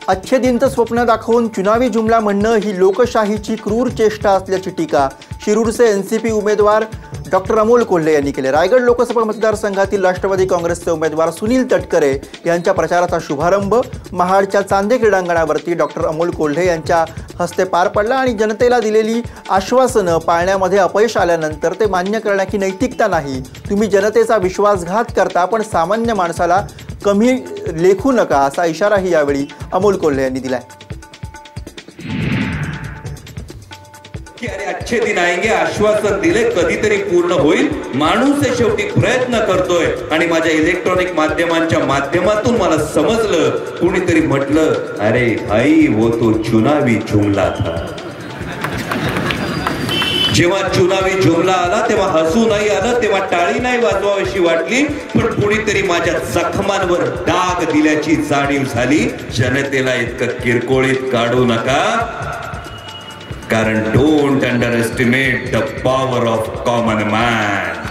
अच्छे दिनचं स्वप्न दाखवून चुनावी जुमला म्हणणं ही लोकशाहीची क्रूर चेष्टा असल्याची टीका शिरूरचे एनसीपी उमेदवार डॉक्टर अमोल कोल्हे यांनी केले। रायगड लोकसभा मतदारसंघातील राष्ट्रवादी काँग्रेसचे उमेदवार सुनील तटकरे यांच्या प्रचाराचा शुभारंभ महाडच्या चांदे क्रीडांगणावरती डॉक्टर अमोल कोल्हे यांच्या हस्ते पार पडला आणि जनतेला दिलेली आश्वासनं पाळण्यामध्ये अपयश आल्यानंतर ते मान्य करण्याची नैतिकता नाही। तुम्ही जनतेचा विश्वासघात करता पण सामान्य माणसाला कमी लेखू नका असा इशाराही यावेळी अमोल कोल्हे यांनी दिलाय। अरे अच्छे दिन आएंगे आश्वासन दिले कधीतरी पूर्ण होईल। माणूस आहे शेवटी प्रयत्न करतोय आणि माझ्या इलेक्ट्रॉनिक माध्यमांच्या माध्यमातून मला समजलं, कुणीतरी म्हटलं अरे भाई वो तो चुनावी जुमला था। जेव्हा चुनावी जुमला आला तेव्हा हसू नाही आलं, तेव्हा टाळी नाही वाजवावीशी वाटली, पण कुणीतरी माझ्या जखमांवर डाग दिल्याची जाणीव झाली। जनतेला इतकं किरकोळीत काढू नका, कारण don't under estimate the power of common man.